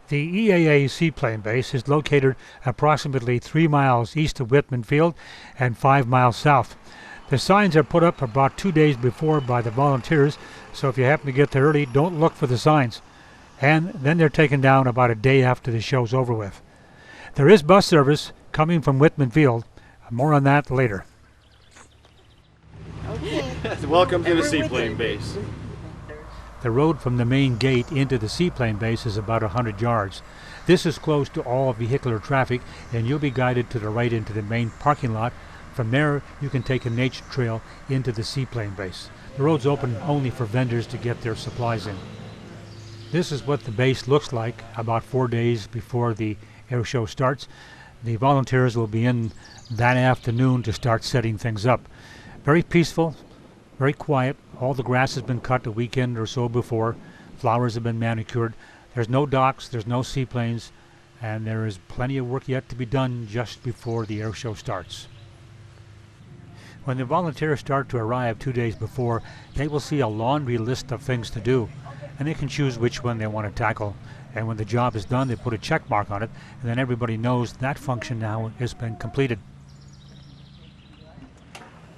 The EAA Seaplane Base is located approximately 3 miles east of Whitman Field and 5 miles south. The signs are put up about 2 days before by the volunteers, so if you happen to get there early, don't look for the signs. And then they're taken down about a day after the show's over with. There is bus service coming from Whitman Field. More on that later. Okay. Welcome to the Seaplane Base. The road from the main gate into the Seaplane Base is about 100 yards. This is close to all vehicular traffic, and you'll be guided to the right into the main parking lot. From there, you can take a nature trail into the Seaplane Base. The road's open only for vendors to get their supplies in. This is what the base looks like about 4 days before the air show starts. The volunteers will be in that afternoon to start setting things up. Very peaceful, very quiet. All the grass has been cut a weekend or so before. Flowers have been manicured. There's no docks, there's no seaplanes, and there is plenty of work yet to be done just before the air show starts. When the volunteers start to arrive 2 days before, they will see a laundry list of things to do, and they can choose which one they want to tackle. And when the job is done, they put a check mark on it, and then everybody knows that function now has been completed.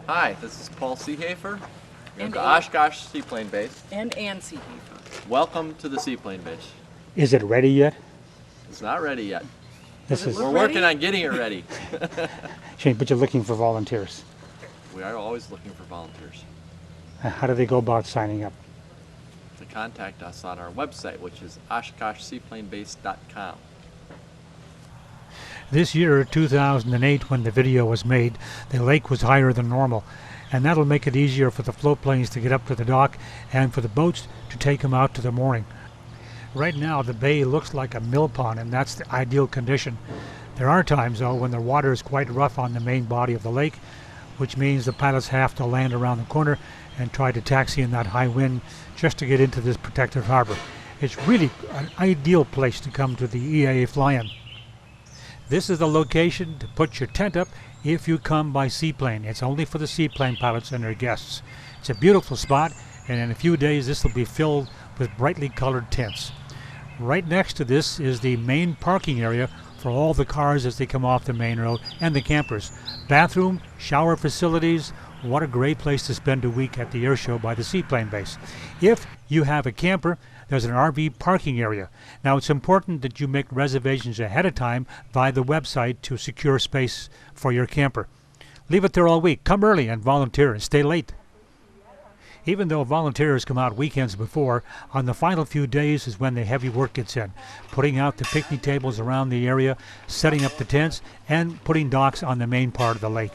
Hi, this is Paul Seehafer. We're from Oshkosh Seaplane Base. And Ann Seahafer. Welcome to the Seaplane Base. Is it ready yet? It's not ready yet. We're Working on getting it ready. Shane, but you're looking for volunteers. We are always looking for volunteers. How do they go about signing up? To contact us on our website, which is oshkoshseaplanebase.com. This year, 2008, when the video was made, the lake was higher than normal, and that'll make it easier for the float planes to get up to the dock and for the boats to take them out to the mooring. Right now, the bay looks like a mill pond, and that's the ideal condition. There are times, though, when the water is quite rough on the main body of the lake, which means the pilots have to land around the corner and try to taxi in that high wind just to get into this protected harbor. It's really an ideal place to come to the EAA fly-in. This is the location to put your tent up if you come by seaplane. It's only for the seaplane pilots and their guests. It's a beautiful spot, and in a few days this will be filled with brightly colored tents. Right next to this is the main parking area for all the cars as they come off the main road and the campers. Bathroom, shower facilities. What a great place to spend a week at the air show by the Seaplane Base. If you have a camper, there's an RV parking area. Now, it's important that you make reservations ahead of time via the website to secure space for your camper. Leave it there all week. Come early and volunteer, and stay late. Even though volunteers come out weekends before, on the final few days is when the heavy work gets in. Putting out the picnic tables around the area, setting up the tents, and putting docks on the main part of the lake.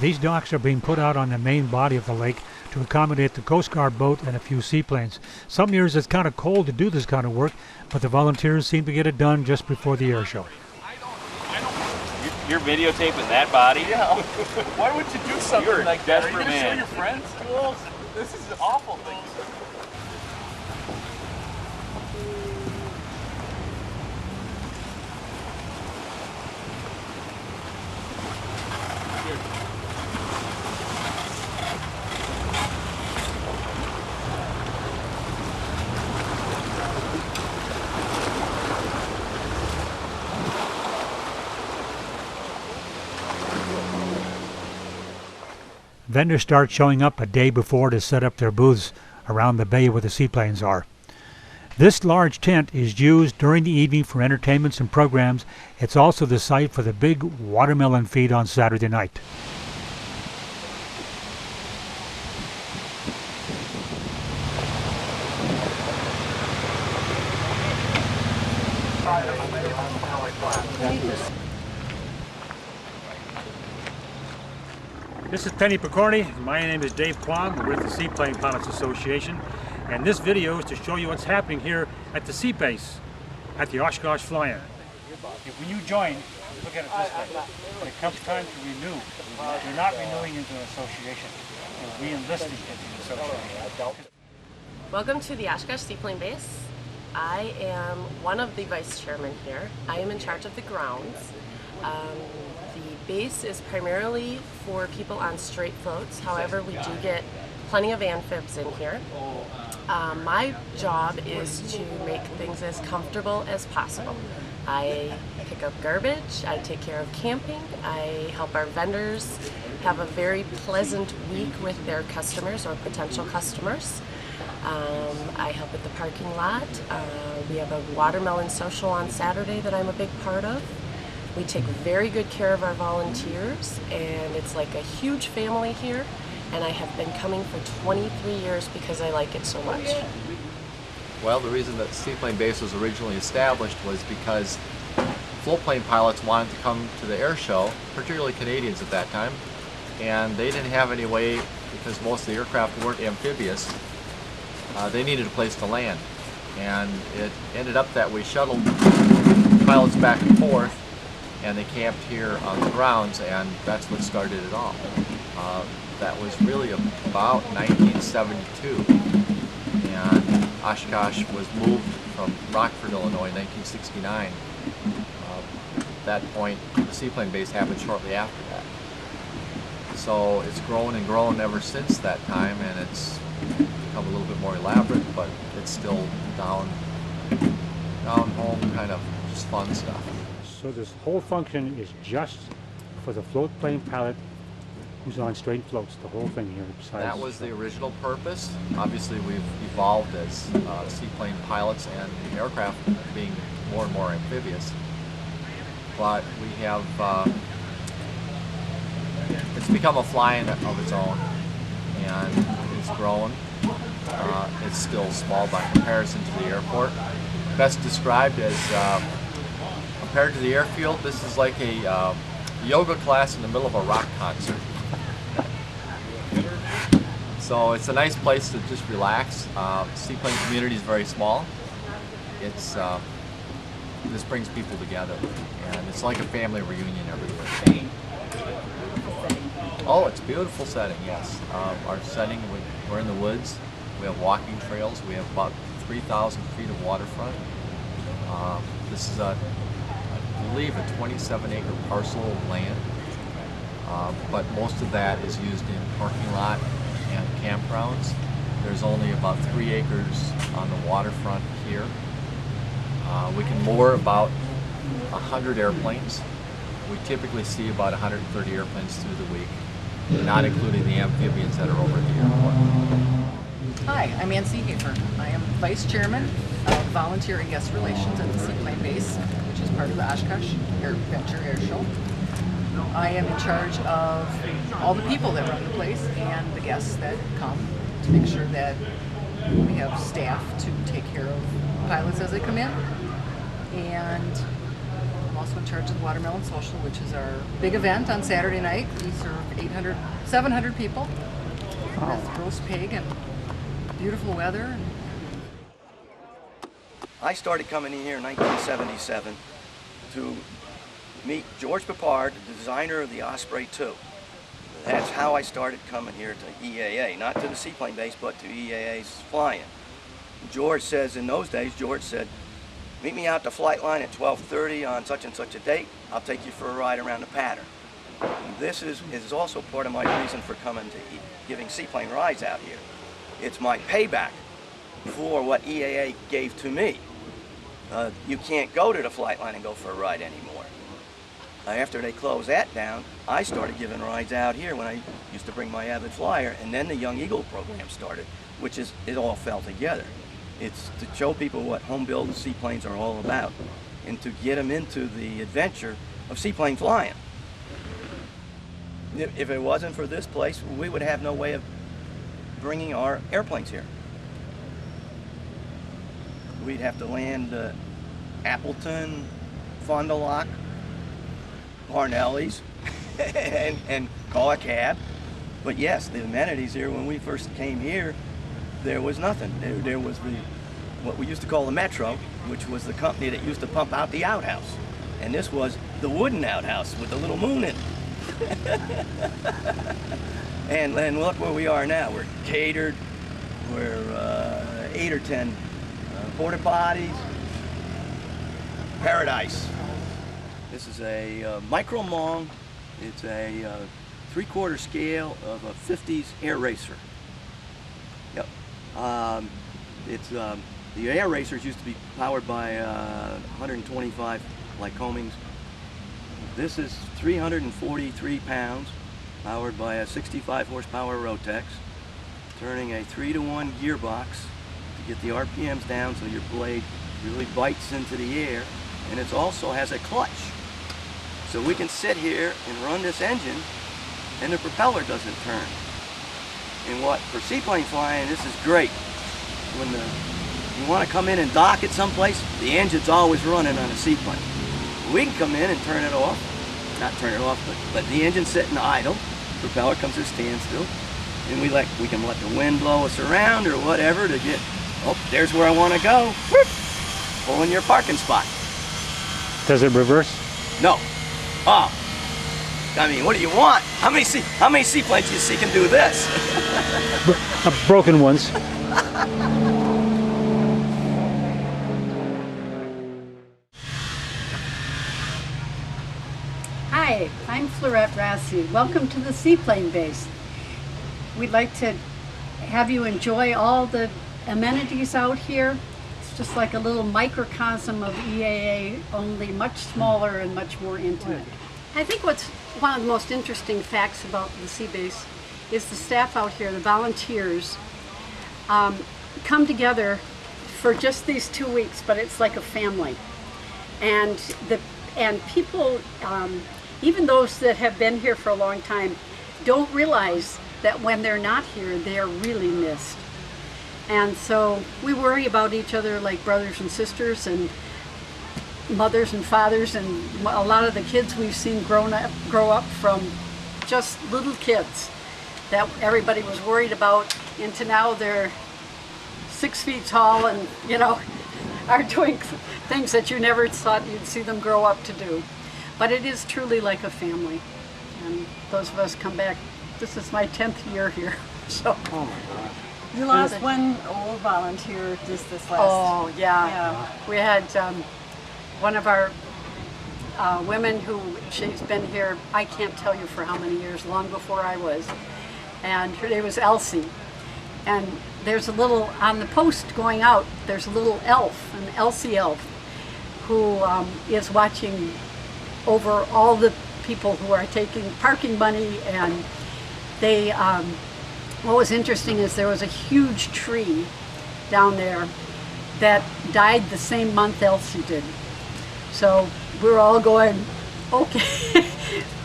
These docks are being put out on the main body of the lake to accommodate the Coast Guard boat and a few seaplanes. Some years it's kind of cold to do this kind of work, but the volunteers seem to get it done just before the air show. You're videotaping that body? Yeah. Why would you do something You're a like that? Are you desperate going to show man. your friends? Well, this is an awful thing. Vendors start showing up a day before to set up their booths around the bay where the seaplanes are. This large tent is used during the evening for entertainments and programs. It's also the site for the big watermelon feed on Saturday night. This is Penny Picorni. My name is Dave Quam. We're with the Seaplane Pilots Association, and this video is to show you what's happening here at the Sea Base at the Oshkosh Fly-In. When you join, look at it this way. When it comes time to renew, you're not renewing into an association. You're re-enlisting into the association. Welcome to the Oshkosh Seaplane Base. I am one of the vice chairmen here. I am in charge of the grounds. The base is primarily for people on straight floats. However, we do get plenty of amphibs in here. My job is to make things as comfortable as possible. I pick up garbage, I take care of camping, I help our vendors have a very pleasant week with their customers or potential customers. I help at the parking lot. We have a watermelon social on Saturday that I'm a big part of. We take very good care of our volunteers, and it's like a huge family here, and I have been coming for 23 years because I like it so much. Well, the reason that Seaplane Base was originally established was because floatplane pilots wanted to come to the air show, particularly Canadians at that time, and they didn't have any way, because most of the aircraft weren't amphibious, they needed a place to land. And it ended up that we shuttled pilots back and forth, and they camped here on the grounds, and that's what started it all. That was really about 1972, and Oshkosh was moved from Rockford, Illinois in 1969. At that point, the Seaplane Base happened shortly after that. So it's grown and grown ever since that time, and it's become a little bit more elaborate, but it's still down home, kind of just fun stuff. So this whole function is just for the floatplane pilot who's on straight floats, the whole thing here. That was the original purpose. Obviously, we've evolved as seaplane pilots and the aircraft being more and more amphibious. But we have, it's become a flying of its own, and it's grown. It's still small by comparison to the airport. Best described as, compared to the airfield, this is like a yoga class in the middle of a rock concert. So it's a nice place to just relax. Seaplane community is very small. It's this brings people together, and it's like a family reunion every year. Oh, it's a beautiful setting, yes. Our setting, we're in the woods. We have walking trails. We have about 3,000 feet of waterfront. This is I believe, a 27-acre parcel of land, but most of that is used in parking lot and campgrounds. There's only about 3 acres on the waterfront here. We can moor about 100 airplanes. We typically see about 130 airplanes through the week, not including the amphibians that are over at the airport. Hi, I'm Ann Seahafer. I am Vice Chairman of Volunteer and Guest Relations at the Seaplane Base, which is part of the Oshkosh AirVenture Air Show. I am in charge of all the people that run the place and the guests that come to make sure that we have staff to take care of pilots as they come in. And I'm also in charge of the Watermelon Social, which is our big event on Saturday night. We serve 700 people with roast pig and beautiful weather. I started coming in here in 1977 to meet George Papard, the designer of the Osprey II. That's how I started coming here to EAA, not to the Seaplane Base, but to EAA's flying. George says, in those days, George said, meet me out the flight line at 12:30 on such and such a date. I'll take you for a ride around the pattern. This is also part of my reason for coming to giving seaplane rides out here. It's my payback for what EAA gave to me. You can't go to the flight line and go for a ride anymore. After they closed that down, I started giving rides out here when I used to bring my Avid Flyer, and then the Young Eagle program started, which is, it all fell together. It's to show people what home-built seaplanes are all about, and to get them into the adventure of seaplane flying. If it wasn't for this place, we would have no way of bringing our airplanes here. We'd have to land Appleton, Fond du Lac, Parnelli's, and call a cab. But yes, the amenities here, when we first came here, there was nothing. There was what we used to call the Metro, which was the company that used to pump out the outhouse. And this was the wooden outhouse with the little moon in it. and look where we are now. We're catered. We're 8 or 10 porta potties, paradise. This is a micro mong. It's a 3/4 scale of a 50s air racer. Yep. The air racers used to be powered by 125 Lycomings. This is 343 pounds, powered by a 65 horsepower Rotex, turning a 3-to-1 gearbox to get the RPMs down so your blade really bites into the air, and it also has a clutch. So we can sit here and run this engine and the propeller doesn't turn. And what, for seaplane flying, this is great. When you want to come in and dock at someplace, the engine's always running on a seaplane. We can come in and turn it off. Not turn it off, but the engine's sitting idle. The propeller comes to a standstill. And we can let the wind blow us around or whatever to get, oh, there's where I want to go. Whoop, pull in your parking spot. Does it reverse? No. Oh. I mean, what do you want? How many seaplanes do you see can do this? Broken ones. Hi, I'm Florette Rassi. Welcome to the Seaplane Base. We'd like to have you enjoy all the amenities out here. It's just like a little microcosm of EAA, only much smaller and much more intimate. I think what's one of the most interesting facts about the Sea Base is the staff out here, the volunteers, come together for just these 2 weeks, but it's like a family. And people, even those that have been here for a long time, don't realize that when they're not here, they're really missed. And so we worry about each other like brothers and sisters and mothers and fathers, and a lot of the kids we've seen grow up from just little kids that everybody was worried about, into now they're 6 feet tall and, you know, are doing things that you never thought you'd see them grow up to do. But it is truly like a family. And those of us come back, this is my 10th year here, so. Oh my gosh. You lost one old volunteer just this last. Oh yeah. We had one of our women who, she's been here, I can't tell you for how many years, long before I was. And her name was Elsie. And there's a little, on the post going out, there's a little elf, an Elsie elf, who is watching over all the people who are taking parking money. And they, what was interesting is there was a huge tree down there that died the same month Elsie did. So we were all going, okay.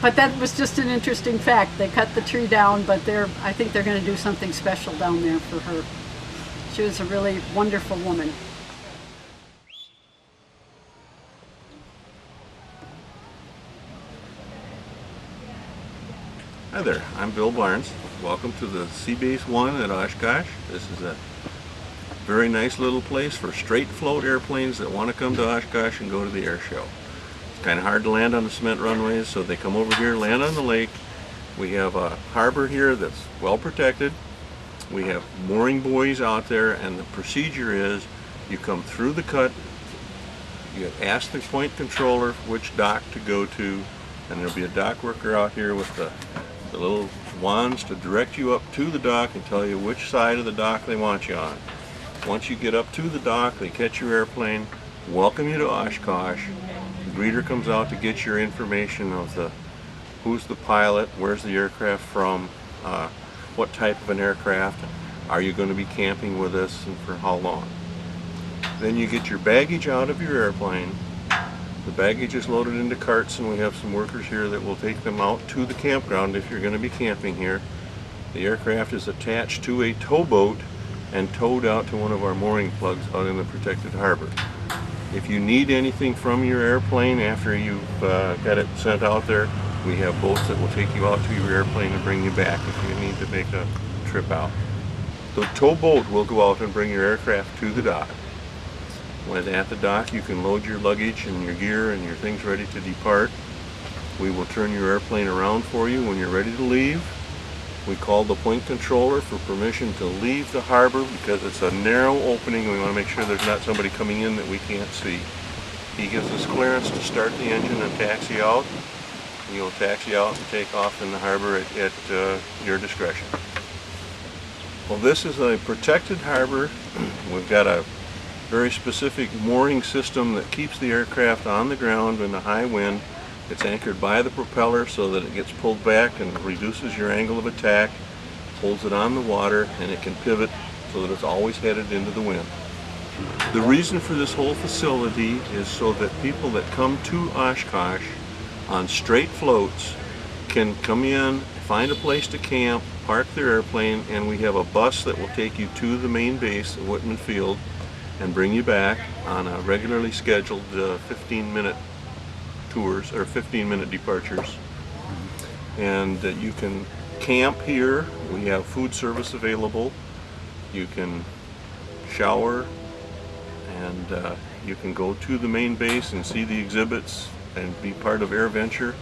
But that was just an interesting fact. They cut the tree down, but I think they're going to do something special down there for her. She was a really wonderful woman. Hi there, I'm Bill Barnes. Welcome to the Sea Base 1 at Oshkosh. This is a very nice little place for straight float airplanes that want to come to Oshkosh and go to the air show. It's kind of hard to land on the cement runways, so they come over here, land on the lake. We have a harbor here that's well protected. We have mooring buoys out there, and the procedure is you come through the cut, you ask the point controller which dock to go to, and there'll be a dock worker out here with the little wands to direct you up to the dock and tell you which side of the dock they want you on. Once you get up to the dock, they catch your airplane, welcome you to Oshkosh. The greeter comes out to get your information of who's the pilot, where's the aircraft from, what type of an aircraft, are you going to be camping with us, and for how long. Then you get your baggage out of your airplane. The baggage is loaded into carts, and we have some workers here that will take them out to the campground if you're going to be camping here. The aircraft is attached to a towboat and towed out to one of our mooring plugs out in the protected harbor. If you need anything from your airplane after you've got it sent out there, we have boats that will take you out to your airplane and bring you back if you need to make a trip out. The towboat will go out and bring your aircraft to the dock. When at the dock, you can load your luggage and your gear and your things ready to depart. We will turn your airplane around for you when you're ready to leave. We called the point controller for permission to leave the harbor because it's a narrow opening and we want to make sure there's not somebody coming in that we can't see. He gives us clearance to start the engine and taxi out. You'll taxi out and take off in the harbor at your discretion. Well, this is a protected harbor. We've got a very specific mooring system that keeps the aircraft on the ground in a high wind. It's anchored by the propeller so that it gets pulled back and reduces your angle of attack, holds it on the water, and it can pivot so that it's always headed into the wind. The reason for this whole facility is so that people that come to Oshkosh on straight floats can come in, find a place to camp, park their airplane, and we have a bus that will take you to the main base at Whitman Field and bring you back on a regularly scheduled 15-minute tours or 15-minute departures. And you can camp here. We have food service available. You can shower, and you can go to the main base and see the exhibits and be part of AirVenture,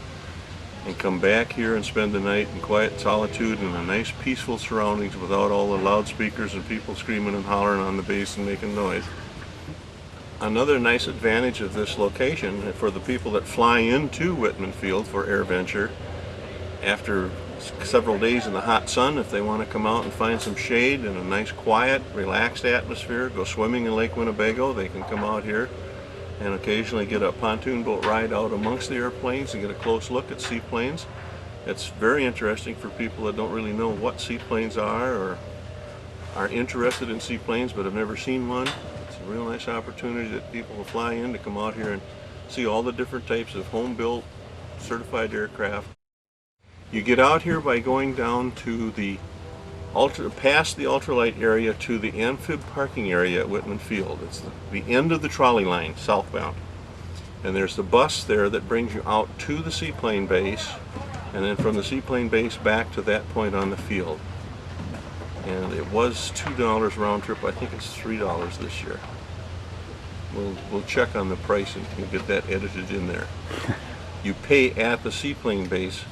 and come back here and spend the night in quiet solitude in a nice peaceful surroundings without all the loudspeakers and people screaming and hollering on the base and making noise. Another nice advantage of this location for the people that fly into Whitman Field for AirVenture, after several days in the hot sun, if they want to come out and find some shade and a nice quiet relaxed atmosphere, go swimming in Lake Winnebago, they can come out here and occasionally get a pontoon boat ride out amongst the airplanes and get a close look at seaplanes. It's very interesting for people that don't really know what seaplanes are or are interested in seaplanes but have never seen one. It's a real nice opportunity that people will fly in to come out here and see all the different types of home-built certified aircraft. You get out here by going down to the past the ultralight area to the amphib parking area at Whitman Field. It's the end of the trolley line, southbound. And there's the bus there that brings you out to the Seaplane Base, and then from the Seaplane Base back to that point on the field. And it was $2 round trip. I think it's $3 this year. We'll check on the price and get that edited in there. You pay at the Seaplane Base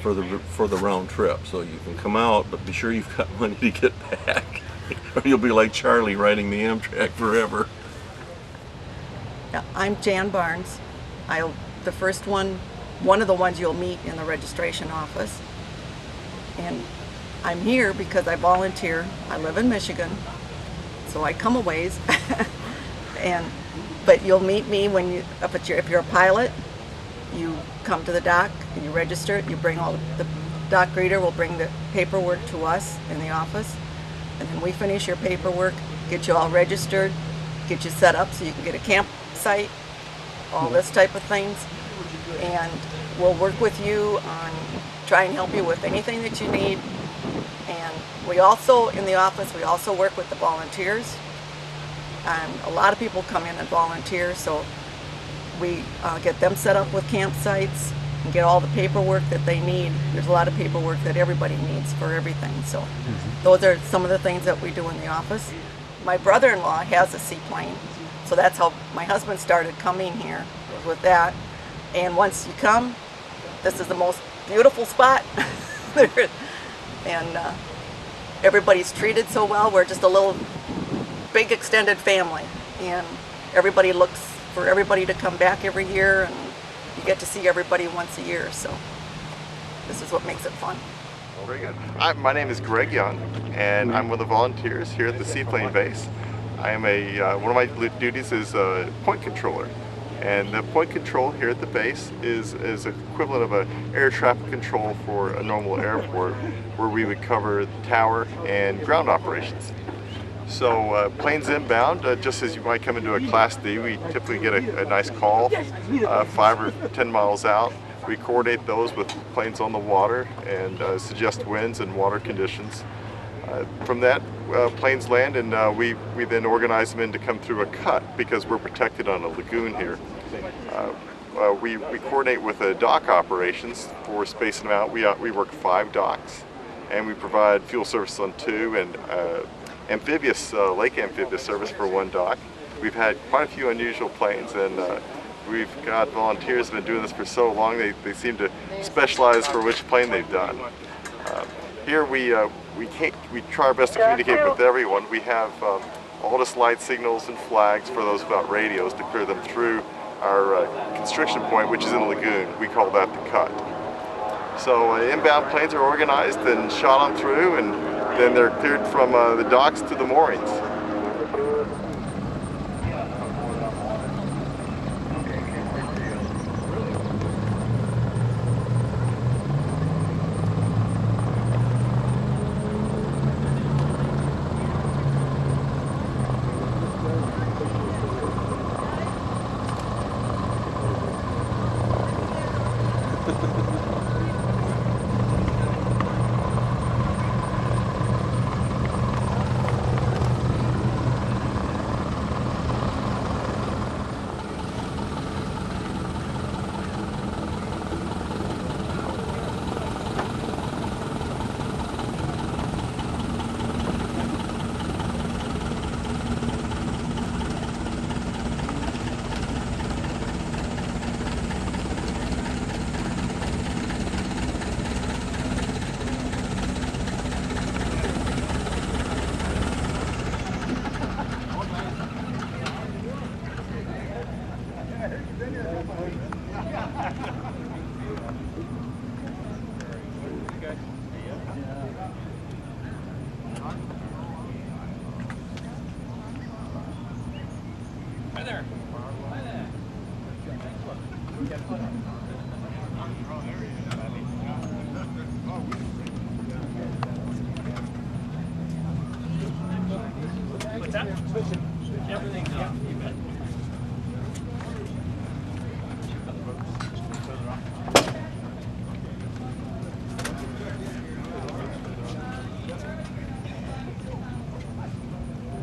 for the round trip, so you can come out, but be sure you've got money to get back, or you'll be like Charlie riding the Amtrak forever. Yeah, I'm Jan Barnes. The first one of the ones you'll meet in the registration office, and I'm here because I volunteer. I live in Michigan, so I come a ways, but you'll meet me when if you're a pilot. You come to the dock and you register. You bring the dock greeter will bring the paperwork to us in the office, and then we finish your paperwork, get you all registered, get you set up so you can get a campsite, all this type of things, and we'll work with you on try and help you with anything that you need. And we also in the office we also work with the volunteers, and a lot of people come in and volunteer, so we get them set up with campsites and get all the paperwork that they need. There's a lot of paperwork that everybody needs for everything. So those are some of the things that we do in the office. My brother-in-law has a seaplane, so that's how my husband started coming here, with that. And once you come, this is the most beautiful spot. And everybody's treated so well. We're just a little big extended family, and everybody looks for everybody to come back every year, and you get to see everybody once a year, so this is what makes it fun. Very good. My name is Greg Young, and I'm one of the volunteers here at the Seaplane Base. I am one of my duties is a point controller, and the point control here at the base is equivalent of an air traffic control for a normal airport, where we would cover the tower and ground operations. So planes inbound, just as you might come into a Class D, we typically get a nice call 5 or 10 miles out. We coordinate those with planes on the water and suggest winds and water conditions. From that, planes land, and we then organize them in to come through a cut because we're protected on a lagoon here. We coordinate with the dock operations for spacing them out. We work 5 docks, and we provide fuel service on 2 and amphibious, lake amphibious service for 1 dock. We've had quite a few unusual planes, and we've got volunteers who have been doing this for so long, they seem to specialize for which plane they've done. Here we try our best to communicate with everyone. We have all the slide signals and flags for those without radios to clear them through our constriction point, which is in the lagoon. We call that the cut. So inbound planes are organized and shot on through, and then they're cleared from the docks to the moorings.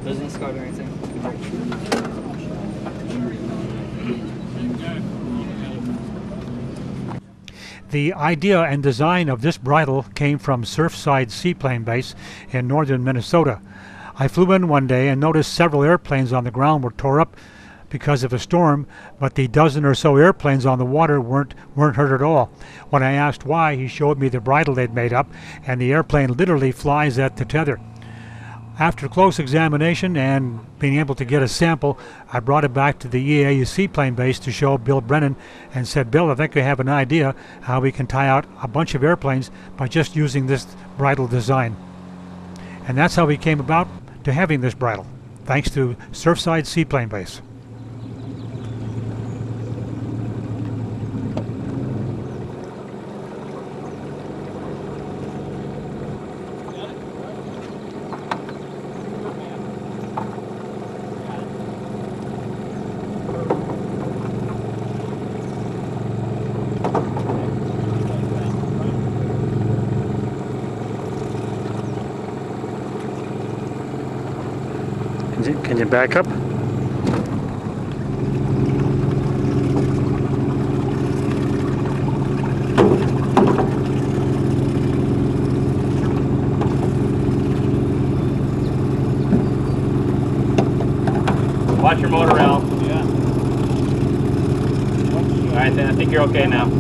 Business card or anything? The idea and design of this bridle came from Surfside Seaplane Base in northern Minnesota. I flew in one day and noticed several airplanes on the ground were tore up because of a storm, but the dozen or so airplanes on the water weren't hurt at all. When I asked why, he showed me the bridle they'd made up, and the airplane literally flies at the tether. After close examination and being able to get a sample, I brought it back to the EAA Seaplane Base to show Bill Brennan and said, "Bill, I think we have an idea how we can tie out a bunch of airplanes by just using this bridle design." And that's how we came about to having this bridle, thanks to Surfside Seaplane Base. Can you back up? Watch your motor, Al. Yeah. All right, then I think you're okay now.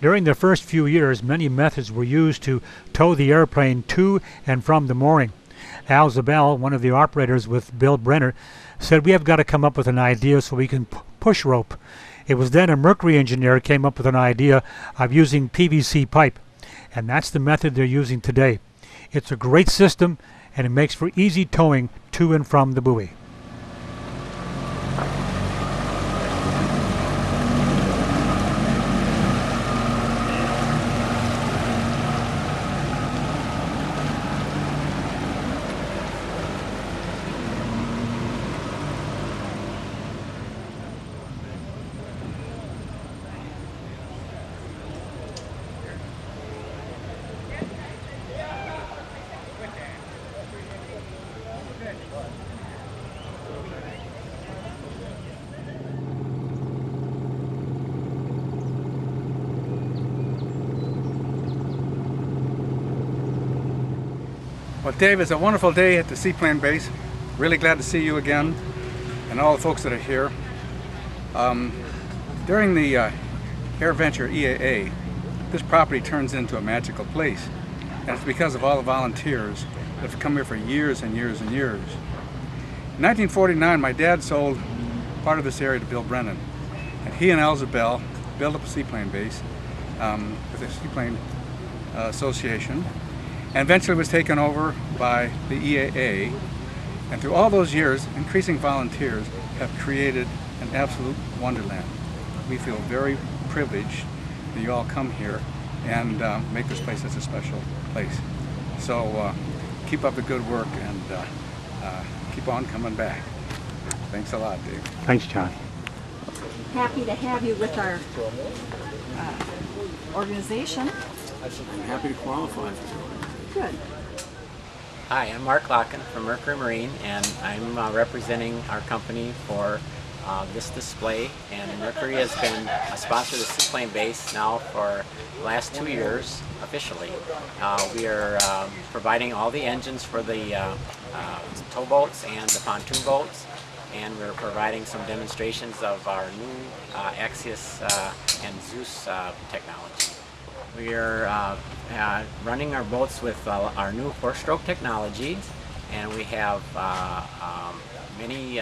During the first few years, many methods were used to tow the airplane to and from the mooring. Al Zabel, one of the operators with Bill Brenner, said, "We have got to come up with an idea so we can push rope." It was then a Mercury engineer came up with an idea of using PVC pipe, and that's the method they're using today. It's a great system, and it makes for easy towing to and from the buoy. Well, Dave, it's a wonderful day at the Seaplane Base. Really glad to see you again and all the folks that are here. During the AirVenture EAA, this property turns into a magical place. And it's because of all the volunteers that have come here for years and years and years. In 1949, my dad sold part of this area to Bill Brennan. And he and Elzabel built up a seaplane base with the Seaplane Association. And eventually was taken over by the EAA. And through all those years, increasing volunteers have created an absolute wonderland. We feel very privileged that you all come here and make this place such a special place. So keep up the good work and keep on coming back. Thanks a lot, Dave. Thanks, John. Happy to have you with our organization. I'm happy to qualify. Good. Hi, I'm Mark Locken from Mercury Marine, and I'm representing our company for this display. And Mercury has been a sponsor of the Seaplane Base now for the last 2 years officially. We are providing all the engines for the towboats and the pontoon boats, and we're providing some demonstrations of our new Axios and Zeus technology. We are running our boats with our new 4-stroke technologies, and we have many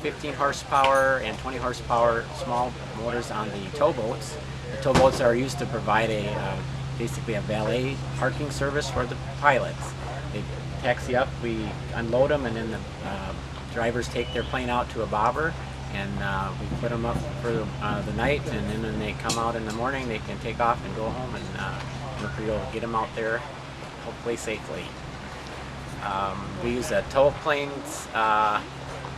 15 horsepower and 20 horsepower small motors on the towboats. The towboats are used to provide basically a valet parking service for the pilots. They taxi up, we unload them, and then the drivers take their plane out to a bobber, and we put them up for the night, and then when they come out in the morning they can take off and go home, and Mercury will get them out there hopefully safely. We use the tow planes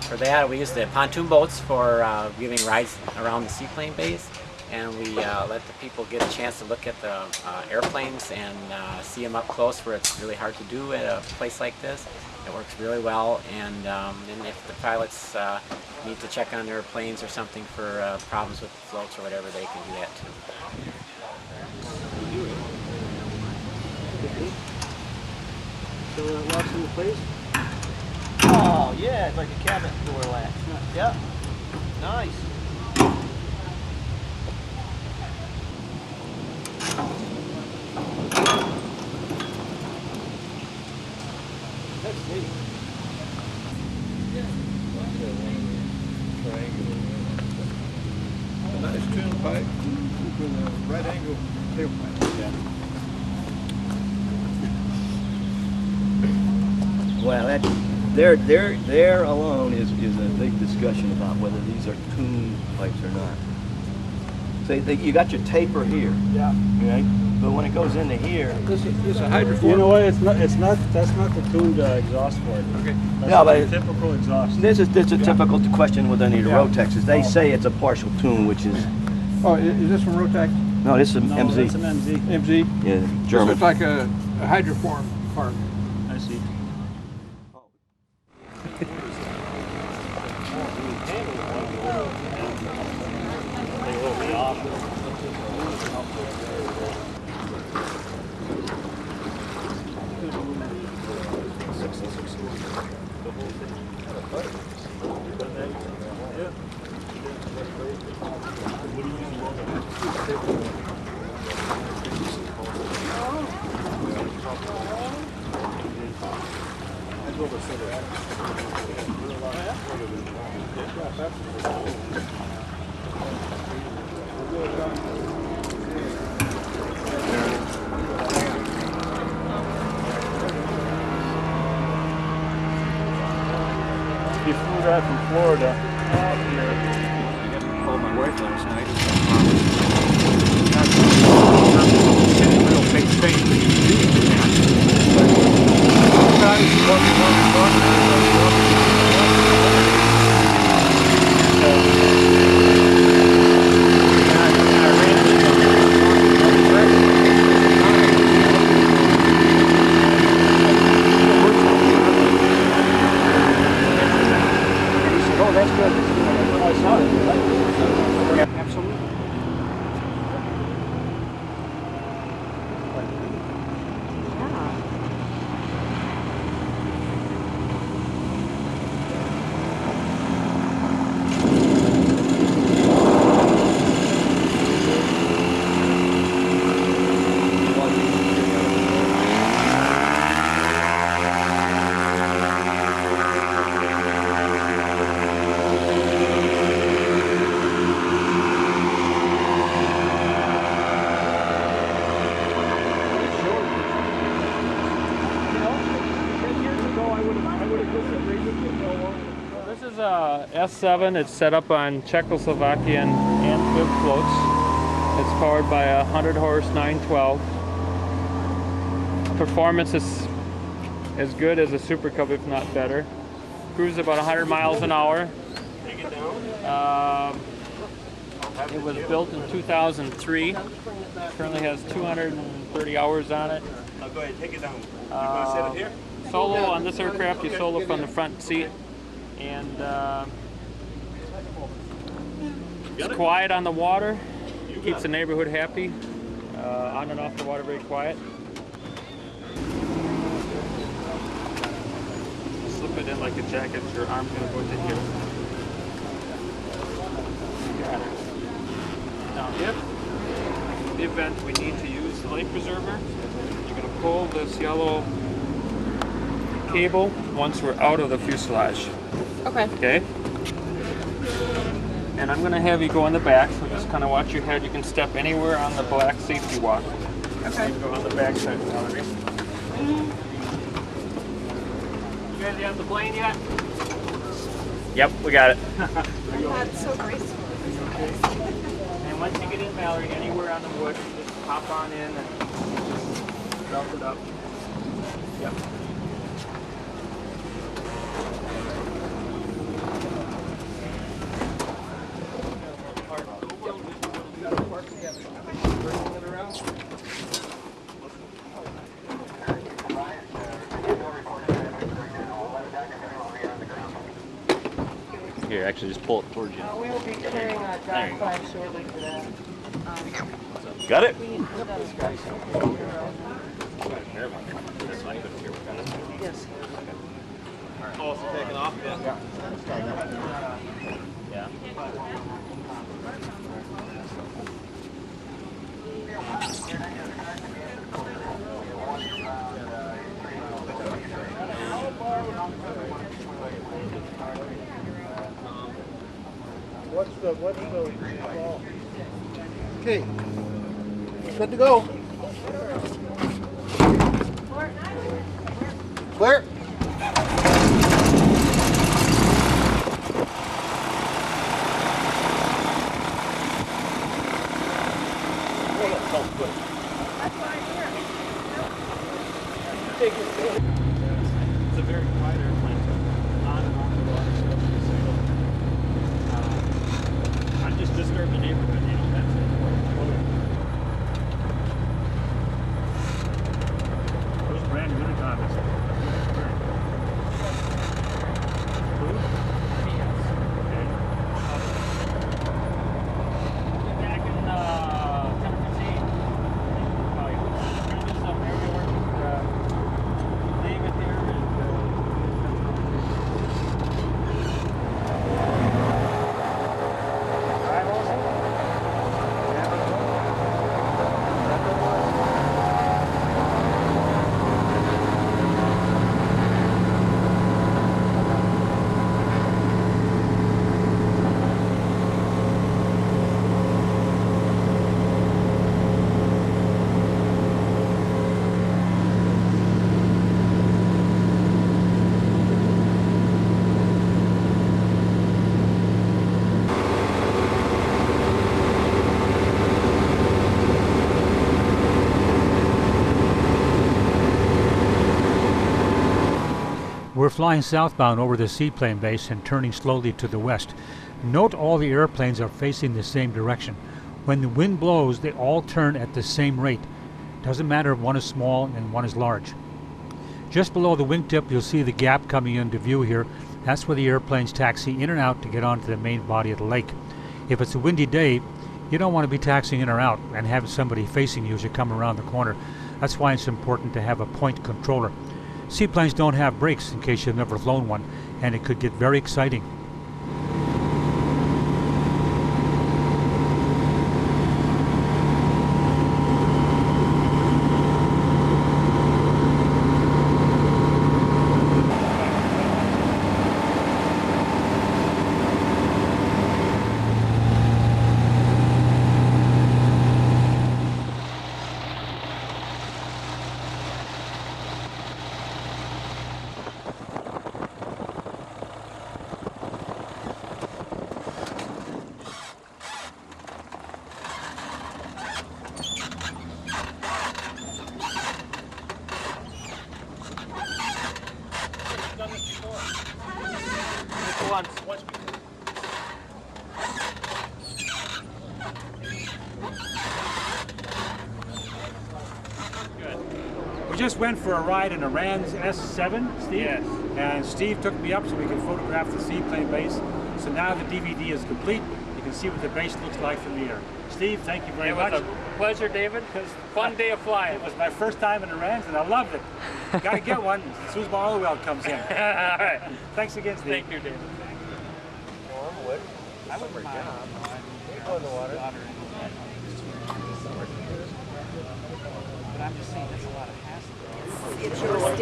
for that. We use the pontoon boats for giving rides around the Seaplane Base, and we let the people get a chance to look at the airplanes and see them up close, where it's really hard to do at a place like this. It works really well, and then if the pilots need to check on their planes or something for problems with the floats or whatever, they can do that too. So it locks into place? Oh, yeah, it's like a cabinet door latch. Yep. Nice. That's neat. A nice tune pipe with a right angle tailpipe. Yeah. Well, that there alone is a big discussion about whether these are tuned pipes or not. So you got your taper here, Yeah. right? But when it goes into here, This is a hydroform. You know what? That's not the tuned exhaust port. Okay. That's No, the but typical exhaust. this is a typical question with any of the Yeah. Rotex. Is they say it's a partial tune, which is Oh, is this from Rotex? no, this is No, MZ. that's an MZ. MZ? Yeah, This German. looks like a hydroform part. I see. He flew that from Florida out here. I got to call my wife last night. Real big thing when you do that. Sometimes you want Oh, that's good. S7. It's set up on Czechoslovakian amphib floats. It's powered by a 100 horse 912. Performance is as good as a Super Cub, if not better. Cruises about 100 miles an hour. It was built in 2003. Currently has 230 hours on it. Go ahead, take it down. Solo on this aircraft, you solo from the front seat, and it's quiet on the water. Keeps the neighborhood happy. On and off the water, very quiet. Slip it in like a jacket. Your arm's gonna go to here. Got it. Now, if in the event we need to use the life preserver, you're going to pull this yellow cable once we're out of the fuselage. Okay. Okay? And I'm going to have you go in the back, so just kind of watch your head. You can step anywhere on the black safety walk. Okay. You go on the back side, Valerie. You guys have the plane yet? Yep, we got it. That's so graceful. And once you get in, Valerie, anywhere on the wood, just hop on in and just belt it up. Yep. Here, actually, just pull it towards you. We will be carrying a Dock 5 shortly for that. Got it? Yes. Oh, it's taking off? Yeah. Yeah. What's the ball? Okay. Good to go. Clear. It's a very quiet airplane, on and off the water, so I just disturb the neighborhood, you know, that's it. Those brand new intercoms. Back in 10 We're flying southbound over the Seaplane Base and turning slowly to the west. Note all the airplanes are facing the same direction. When the wind blows, they all turn at the same rate. Doesn't matter if one is small and one is large. Just below the wingtip, you'll see the gap coming into view here. That's where the airplanes taxi in and out to get onto the main body of the lake. If it's a windy day, you don't want to be taxiing in or out and have somebody facing you as you come around the corner. That's why it's important to have a point controller. Seaplanes don't have brakes, in case you've never flown one, and it could get very exciting. just went for a ride in a Rams S7, Steve. Yes. And Steve took me up so we could photograph the Seaplane Base. So now the DVD is complete. You can see what the base looks like from the air. Steve, thank you very much. It was a pleasure, David. It was a fun day of flying. It was my first time in the Rams, and I loved it. Got to get one as soon as my oil well comes in. All right. Thanks again, Steve. Thank you, David. I would go in the water. But I'm just saying that's a lot of hassle. It's your state.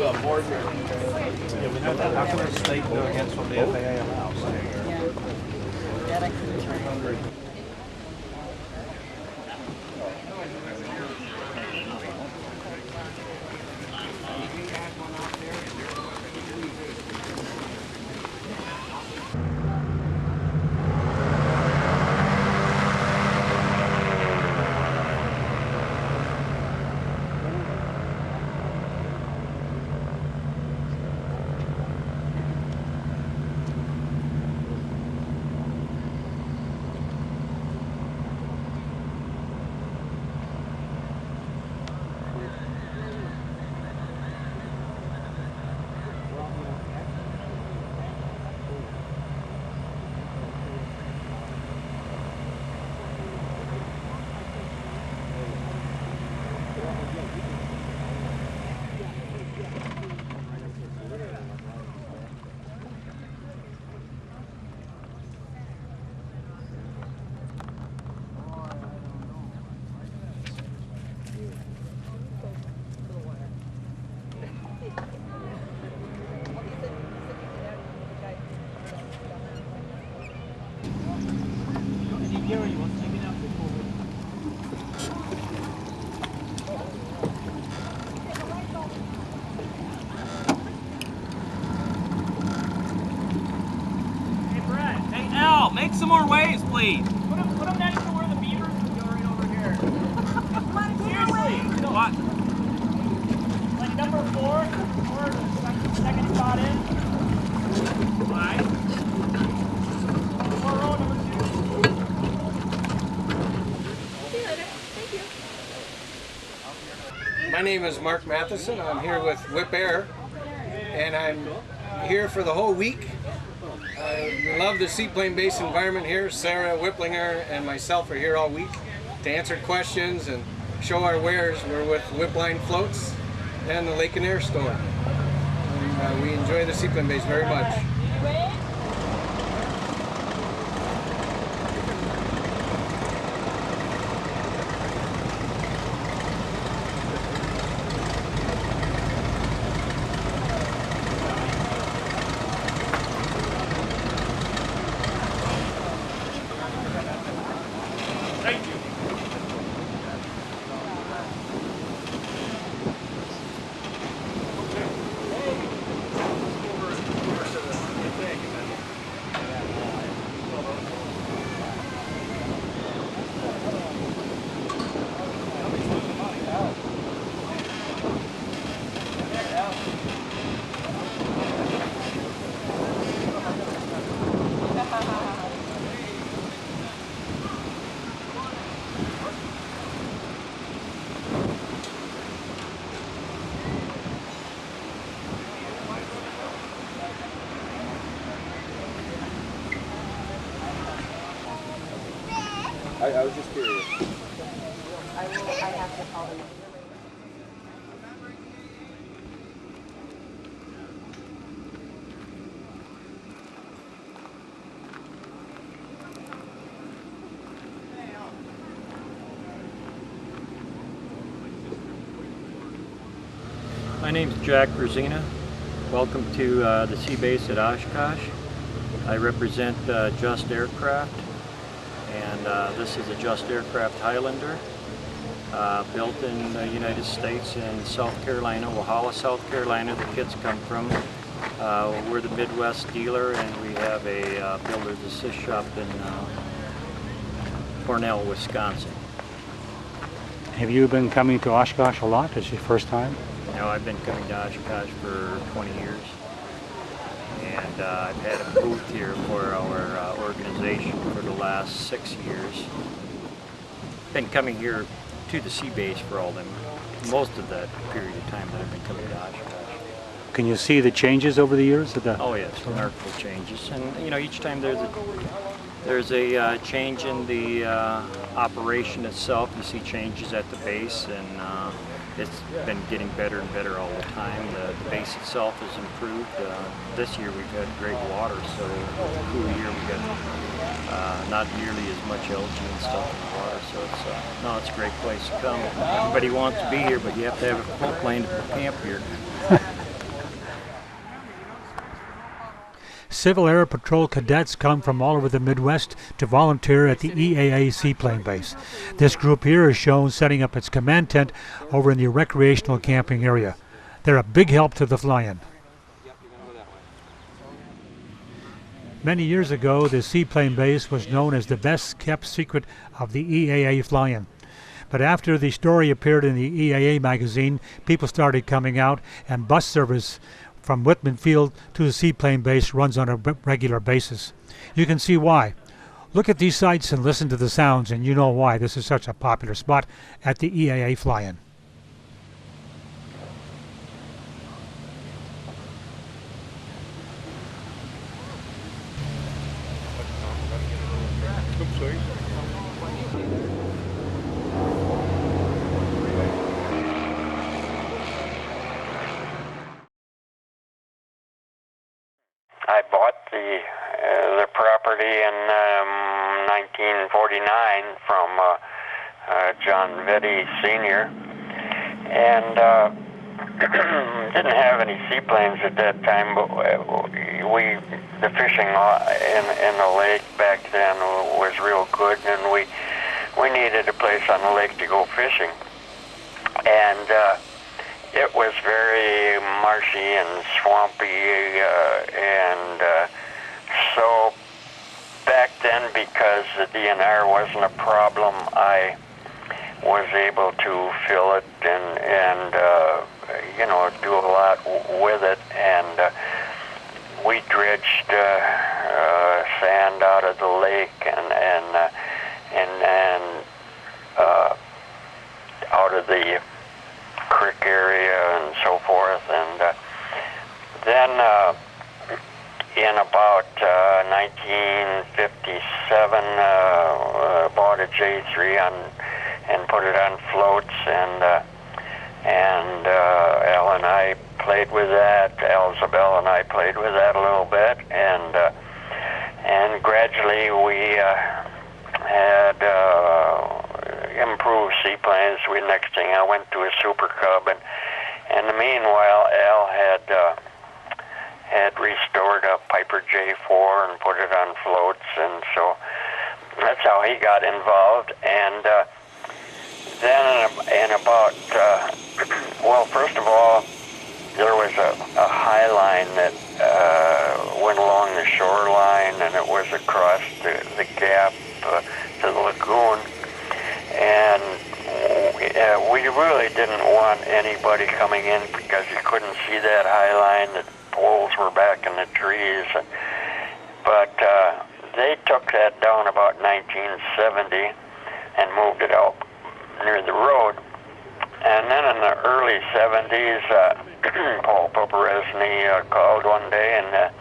Yeah, we know that. How can the state go against what the FAA allows? Yeah. That I couldn't try. Make some more waves, please. Put them next to where the beavers would go right over here. Seriously. You know what? Like number 4 or the second spot in. Why? Or row number 2. My name is Mark Matheson. I'm here with Whip Air, and I'm here for the whole week. We love the Seaplane Base environment here. Sarah Whiplinger and myself are here all week to answer questions and show our wares. We're with Whipline Floats and the Lake and Air store. And, we enjoy the Seaplane Base very much. I was just curious. I have to call them. My name is Jack Brzezina. Welcome to the Sea Base at Oshkosh. I represent Just Aircraft, and this is a Just Aircraft Highlander built in the United States in South Carolina, Walhalla, South Carolina. The kits come from. We're the Midwest dealer, and we have a builder's assist shop in Cornell, Wisconsin. Have you been coming to Oshkosh a lot? Is it your first time? No, I've been coming to Oshkosh for 20 years, and I've had a booth here for our organization for the last 6 years. Been coming here to the Sea Base for all them most of that period of time that I've been coming to Oshkosh. Can you see the changes over the years? Oh yes, remarkable changes, and you know, each time there's a change in the operation itself. You see changes at the base, and it's been getting better and better all the time. The base itself has improved. This year we've had great water, so it's a cool year. We got not nearly as much algae and stuff in the water, so it's a great place to come. Everybody wants to be here, but you have to have a float plane to camp here. Civil Air Patrol cadets come from all over the Midwest to volunteer at the EAA Seaplane Base. This group here is shown setting up its command tent over in the recreational camping area. They're a big help to the fly-in. Many years ago, the Seaplane Base was known as the best kept secret of the EAA fly-in. But after the story appeared in the EAA magazine, people started coming out, and bus service from Whitman Field to the Seaplane Base runs on a regular basis. You can see why. Look at these sights and listen to the sounds, and you know why this is such a popular spot at the EAA fly-in. I bought the property in 1949 from John Vitti Sr. and didn't have any seaplanes at that time, but the fishing in the lake back then was real good, and we needed a place on the lake to go fishing, and it was very marshy and swampy, and so back then, because the DNR wasn't a problem, I was able to fill it and do a lot with it, and we dredged sand out of the lake and out of the creek area and so forth, and then in about 1957 bought a J3 and put it on floats, and Al and I played with that. Alzabel and I played with that a little bit, and gradually we had improved seaplanes. Next thing I went to a Super Cub, and in the meanwhile Al had restored a Piper J4 and put it on floats, and so that's how he got involved. And then in about well, first of all, there was a high line that went along the shoreline, and it was across the gap to the lagoon, and we really didn't want anybody coming in because you couldn't see that high line. The poles were back in the trees, but they took that down about 1970 and moved it out near the road. And then in the early 70s, Paul Poperesny called one day, and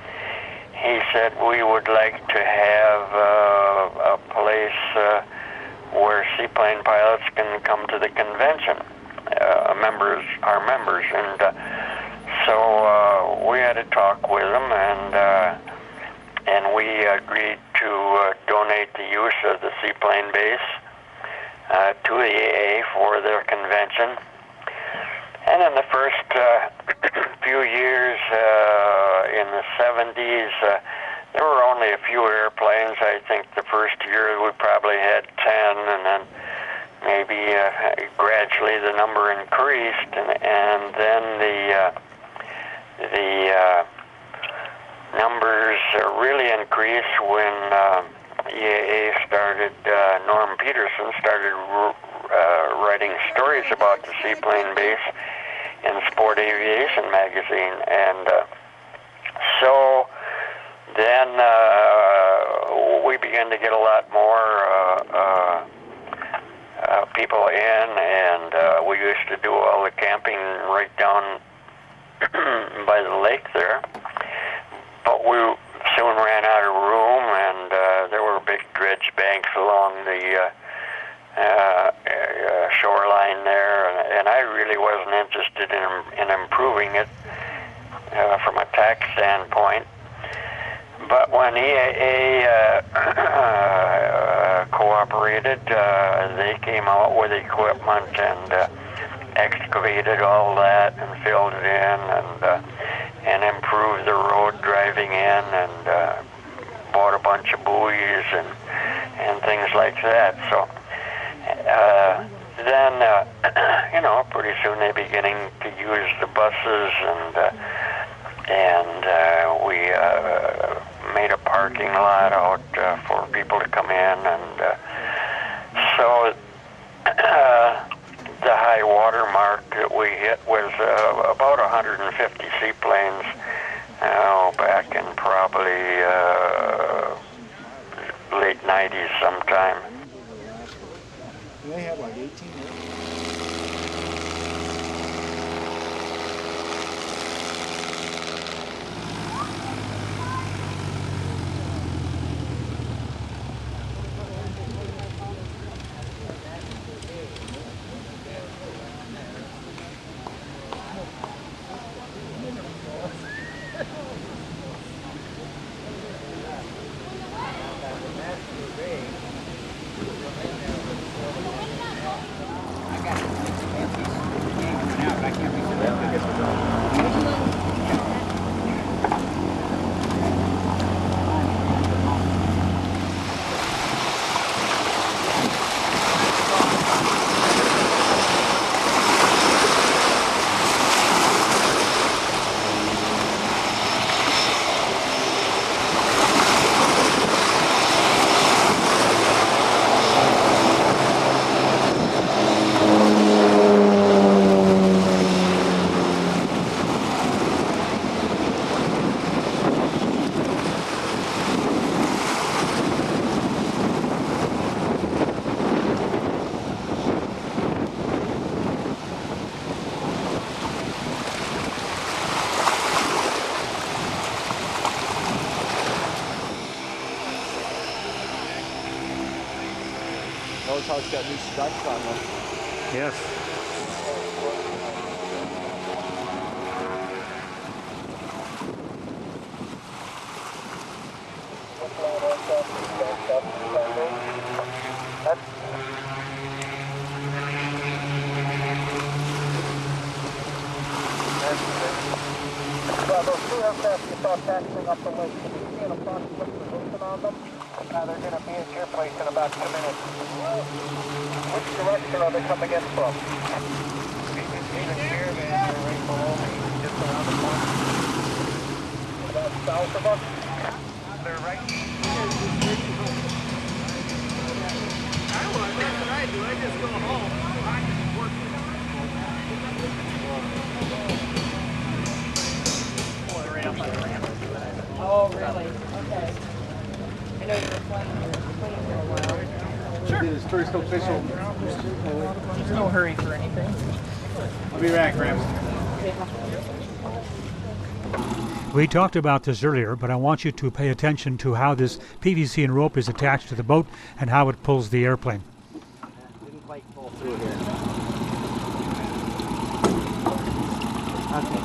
he said we would like to have a place where seaplane pilots can come to the convention, our members, and so we had a talk with them, and we agreed to donate the use of the Seaplane Base to the EAA for their convention. And in the first few years in the 70s, there were only a few airplanes. I think the first year we probably had 10, and then maybe gradually the number increased, and then the numbers really increased when EAA started, Norm Peterson started writing stories about the Seaplane Base in Sport Aviation magazine, and so then we began to get a lot more people in, and we used to do all the camping right down by the lake there. But we soon ran out of room, and there were big dredge banks along the shoreline there, and I really wasn't interested in improving it from a tax standpoint. But when EAA cooperated, they came out with equipment and excavated all that and filled it in and improved the road driving in and bought a bunch of buoys and things like that. So then, you know, pretty soon they're beginning to use the buses, and we made a parking lot out for people to come in, and so the high water mark that we hit was about 150 seaplanes back in probably late 90s sometime. They had like 18 years. Notice how it's got new struts on them. Yes. Well, those two aircraft you saw taxiing up the lake, can you see an approximate position on them? They're going to be at your place in about 2 minutes. Which direction are they coming in from? Even here, they're right below me, just around the corner. About south of us? They're right. That's what I do. I just go home. I just work. Oh, really? Okay. I know you were playing for a while. Sure. Did his first official. There's no hurry for anything. I'll be back, Rams. We talked about this earlier, but I want you to pay attention to how this PVC and rope is attached to the boat and how it pulls the airplane. Didn't quite pull through here. Okay.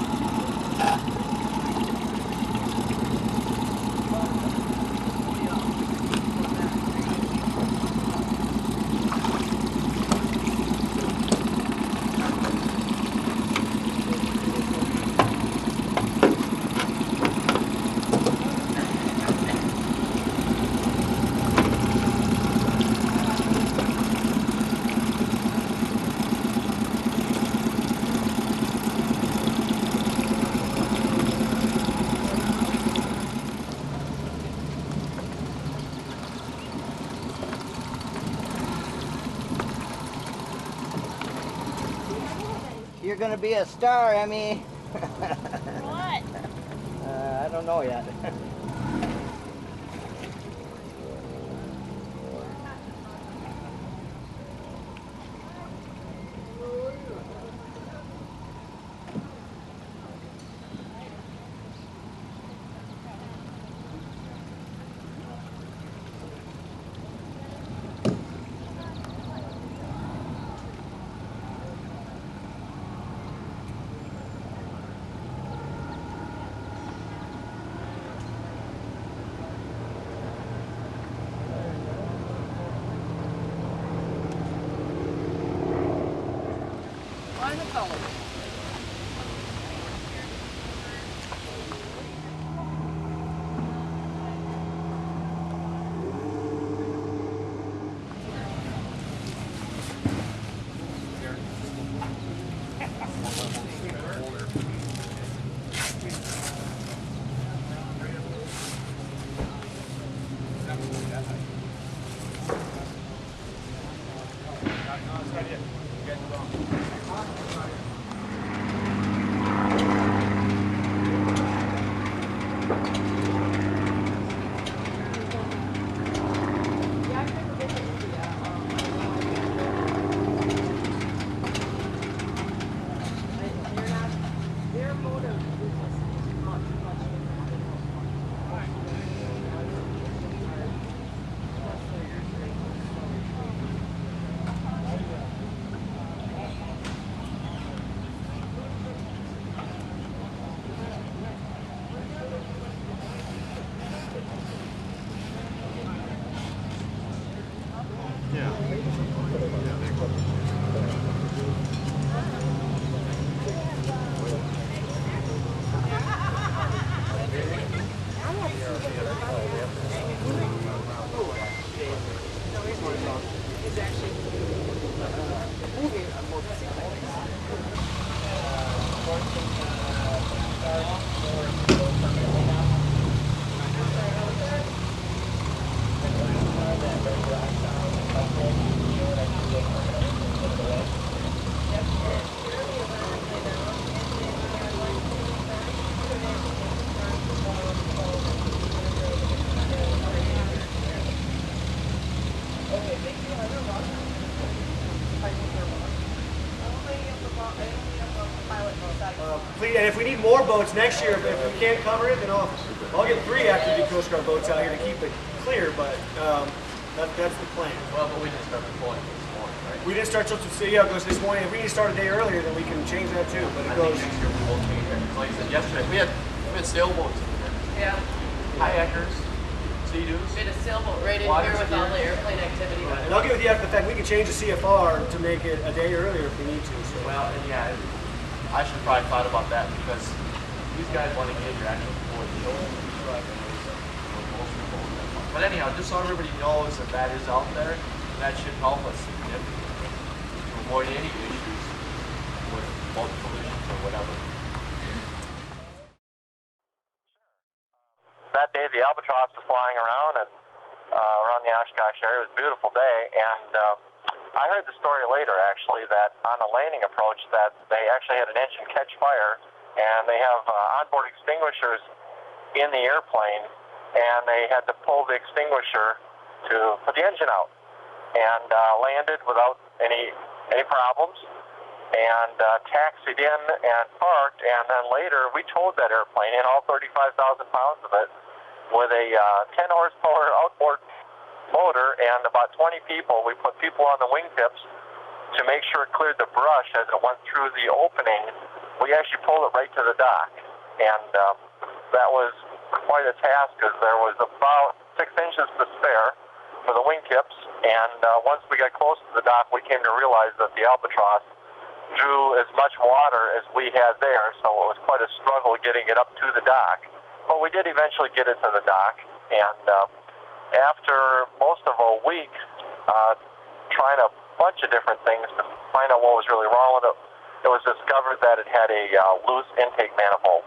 You're gonna be a star, Emmy. What? I don't know yet. color. And if we need more boats next year, if we can't cover it, then I'll get 3 active duty Coast Guard boats out here to keep it clear. But that's the plan. Well, but we didn't start deploying this morning, right? We didn't start till it goes this morning. If we need to start a day earlier, then we can change that too. But it goes. I think next year we will change it. Like I said yesterday, we had sailboats in here. Yeah. Kayakers, sea-doos. We had a sailboat right in here with all the airplane activity. Right. And I'll get with you after the fact. We can change the CFR to make it a day earlier if we need to. So. Well, and yeah, I should have probably thought about that because these guys want to get your actual full show. But anyhow, just so everybody knows that that is out there, that should help us significantly to avoid any issues with boat collisions or whatever. That day the Albatross was flying around and around the Oshkosh area. It was a beautiful day, and I heard the story later actually that on a landing approach that they actually had an engine catch fire, and they have onboard extinguishers in the airplane, and they had to pull the extinguisher to put the engine out, and landed without any problems, and taxied in and parked, and then later we towed that airplane in, all 35,000 pounds of it, with a 10 horsepower outboard motor and about 20 people. We put people on the wingtips to make sure it cleared the brush as it went through the opening. We actually pulled it right to the dock, and that was quite a task because there was about 6 inches to spare for the wingtips, and once we got close to the dock, we came to realize that the Albatross drew as much water as we had there, so it was quite a struggle getting it up to the dock. But we did eventually get it to the dock, and after most of a week trying a bunch of different things to find out what was really wrong with it, it was discovered that it had a loose intake manifold.